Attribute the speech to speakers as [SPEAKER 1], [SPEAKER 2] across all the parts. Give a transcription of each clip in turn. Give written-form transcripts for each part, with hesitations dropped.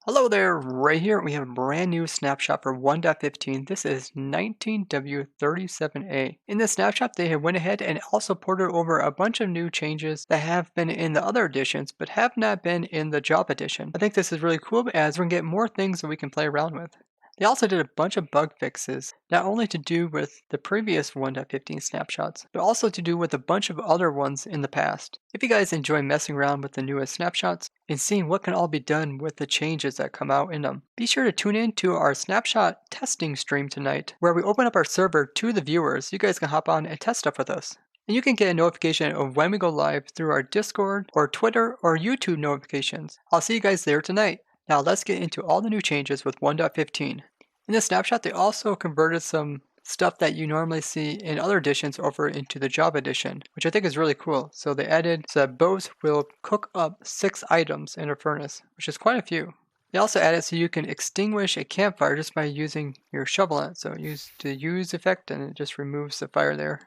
[SPEAKER 1] Hello there, Ray here. We have a brand new snapshot for 1.15. This is 19W37A. In this snapshot, they have went ahead and also ported over a bunch of new changes that have been in the other editions, but have not been in the Java edition. I think this is really cool as we're going to get more things that we can play around with. They also did a bunch of bug fixes, not only to do with the previous 1.15 snapshots, but also to do with a bunch of other ones in the past. If you guys enjoy messing around with the newest snapshots and seeing what can all be done with the changes that come out in them, be sure to tune in to our snapshot testing stream tonight, where we open up our server to the viewers. You guys can hop on and test stuff with us. And you can get a notification of when we go live through our Discord or Twitter or YouTube notifications. I'll see you guys there tonight. Now let's get into all the new changes with 1.15. In this snapshot, they also converted some stuff that you normally see in other editions over into the Java edition, which I think is really cool. So they added so that bows will cook up 6 items in a furnace, which is quite a few. They also added so you can extinguish a campfire just by using your shovel on it. So use the use effect and it just removes the fire there.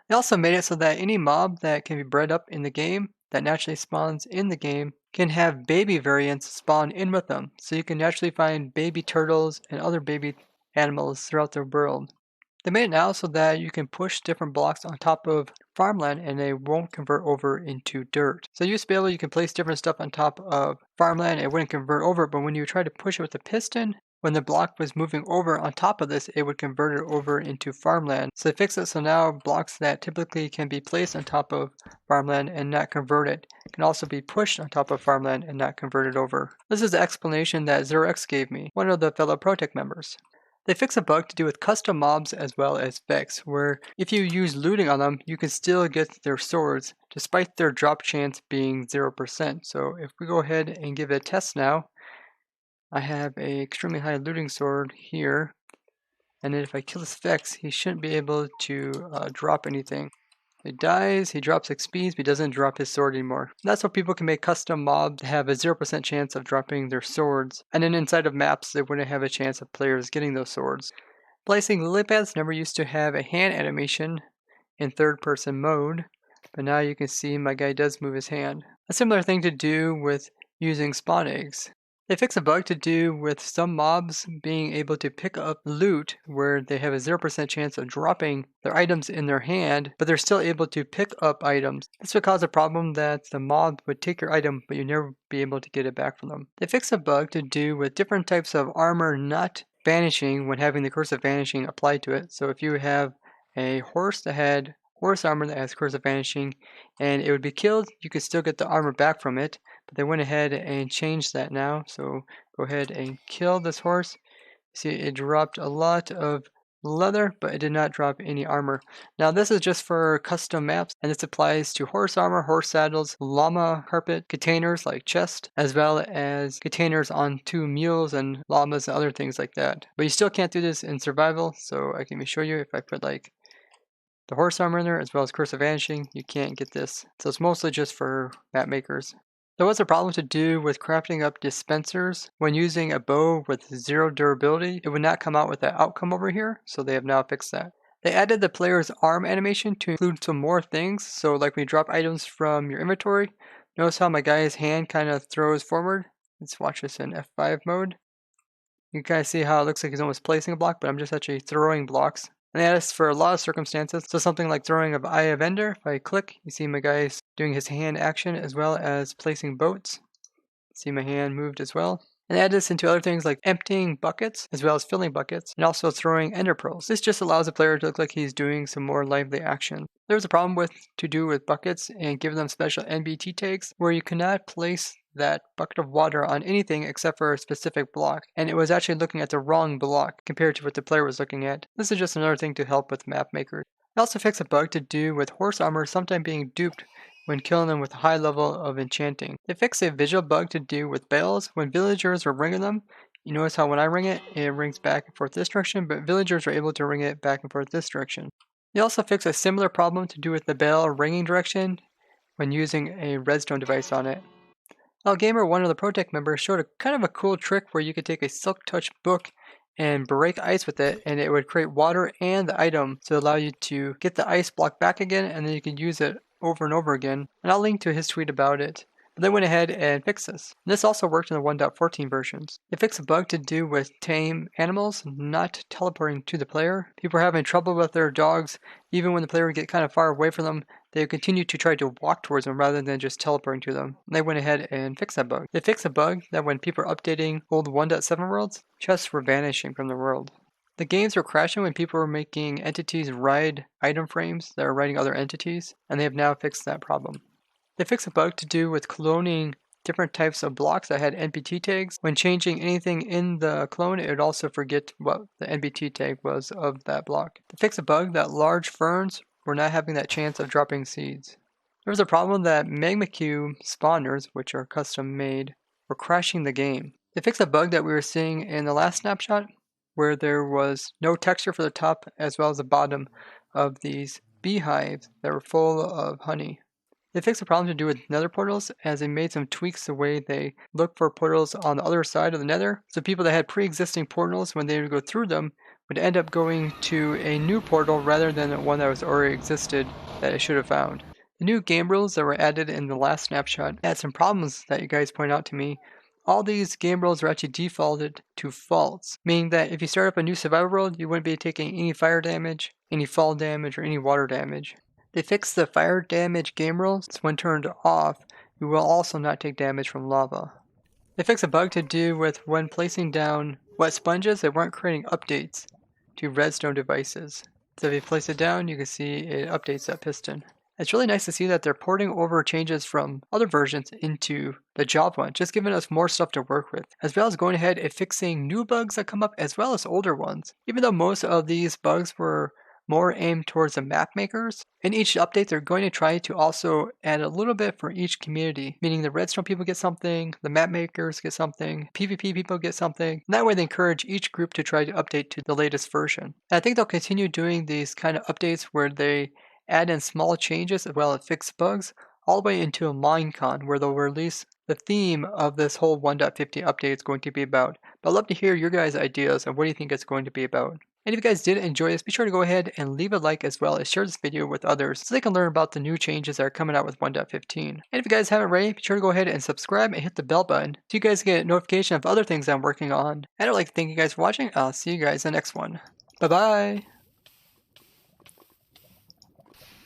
[SPEAKER 1] They also made it so that any mob that can be bred up in the game that naturally spawns in the game can have baby variants spawn in with them. So you can naturally find baby turtles and other baby animals throughout the world. They made it now so that you can push different blocks on top of farmland and they won't convert over into dirt. So you used to be able, you can place different stuff on top of farmland, it wouldn't convert over, but when you try to push it with a piston, when the block was moving over on top of this, it would convert it over into farmland. So they fixed it so now blocks that typically can be placed on top of farmland and not converted can also be pushed on top of farmland and not converted over. This is the explanation that ZeroX gave me, one of the fellow ProtoTech members. They fix a bug to do with custom mobs as well as vex, where if you use looting on them, you can still get their swords, despite their drop chance being 0%. So if we go ahead and give it a test now, I have a extremely high looting sword here, and then if I kill this vex, he shouldn't be able to drop anything. He dies, he drops XP, but he doesn't drop his sword anymore. That's how people can make custom mobs have a 0% chance of dropping their swords. And then inside of maps, they wouldn't have a chance of players getting those swords. Placing lily pads never used to have a hand animation in third person mode, but now you can see my guy does move his hand. A similar thing to do with using spawn eggs. They fix a bug to do with some mobs being able to pick up loot where they have a 0% chance of dropping their items in their hand, but they're still able to pick up items. This would cause a problem that the mob would take your item, but you'd never be able to get it back from them. They fix a bug to do with different types of armor not vanishing when having the curse of vanishing applied to it. So if you have a horse that had horse armor that has curse of vanishing and it would be killed, you could still get the armor back from it. But they went ahead and changed that now. So go ahead and kill this horse. See, it dropped a lot of leather, but it did not drop any armor. Now this is just for custom maps, and this applies to horse armor, horse saddles, llama carpet, containers like chest, as well as containers onto mules and llamas and other things like that. But you still can't do this in survival, so I can show you if I put like the horse armor in there as well as curse of vanishing, you can't get this. So it's mostly just for map makers. There was a problem to do with crafting up dispensers. When using a bow with 0 durability, it would not come out with that outcome over here, so they have now fixed that. They added the player's arm animation to include some more things, so like when you drop items from your inventory, notice how my guy's hand kind of throws forward. Let's watch this in F5 mode. You can kind of see how it looks like he's almost placing a block, but I'm just actually throwing blocks. And that is for a lot of circumstances. So something like throwing an Eye of Ender, if I click, you see my guy's doing his hand action as well as placing boats. See my hand moved as well. And add this into other things like emptying buckets as well as filling buckets and also throwing ender pearls. This just allows the player to look like he's doing some more lively action. There's a problem to do with buckets and give them special NBT tags where you cannot place that bucket of water on anything except for a specific block, and it was actually looking at the wrong block compared to what the player was looking at. This is just another thing to help with map makers. It also fixed a bug to do with horse armor sometimes being duped when killing them with a high level of enchanting. They fixed a visual bug to do with bells. When villagers were ringing them, you notice how when I ring it, it rings back and forth this direction, but villagers are able to ring it back and forth this direction. They also fixed a similar problem to do with the bell ringing direction when using a redstone device on it. Now, Gamer, one of the ProtoTech members, showed a kind of a cool trick where you could take a Silk Touch book and break ice with it, and it would create water and the item to allow you to get the ice block back again, and then you can use it over and over again. And I'll link to his tweet about it. But they went ahead and fixed this. And this also worked in the 1.14 versions. They fixed a bug to do with tame animals not teleporting to the player. People were having trouble with their dogs. Even when the player would get kind of far away from them, they would continue to try to walk towards them rather than just teleporting to them. And they went ahead and fixed that bug. They fixed a bug that when people were updating old 1.7 worlds, chests were vanishing from the world. The games were crashing when people were making entities ride item frames that are riding other entities, and they have now fixed that problem. They fixed a bug to do with cloning different types of blocks that had NPT tags. When changing anything in the clone, it would also forget what the NPT tag was of that block. They fixed a bug that large ferns were not having that chance of dropping seeds. There was a problem that magma cube spawners, which are custom made, were crashing the game. They fixed a bug that we were seeing in the last snapshot, where there was no texture for the top as well as the bottom of these beehives that were full of honey. They fixed the problem to do with nether portals as they made some tweaks the way they look for portals on the other side of the nether. So people that had pre-existing portals, when they would go through them, would end up going to a new portal rather than one that was already existed that it should have found. The new game rules that were added in the last snapshot had some problems that you guys point out to me. All these game rules are actually defaulted to false, meaning that if you start up a new survival world, you wouldn't be taking any fire damage, any fall damage, or any water damage. They fixed the fire damage game rules, so when turned off, you will also not take damage from lava. They fixed a bug to do with when placing down wet sponges, they weren't creating updates to redstone devices. So if you place it down, you can see it updates that piston. It's really nice to see that they're porting over changes from other versions into the job one, just giving us more stuff to work with, as well as going ahead and fixing new bugs that come up as well as older ones. Even though most of these bugs were more aimed towards the map makers, in each update they're going to try to also add a little bit for each community, meaning the redstone people get something, the map makers get something, PvP people get something, and that way they encourage each group to try to update to the latest version. And I think they'll continue doing these kind of updates where they add in small changes as well as fix bugs, all the way into a Minecon where they'll release the theme of this whole 1.50 update is going to be about. But I'd love to hear your guys' ideas on what do you think it's going to be about. And if you guys did enjoy this, be sure to go ahead and leave a like as well as share this video with others so they can learn about the new changes that are coming out with 1.15. And if you guys haven't already, be sure to go ahead and subscribe and hit the bell button so you guys get notification of other things I'm working on. And I'd like to thank you guys for watching. I'll see you guys in the next one. Bye bye!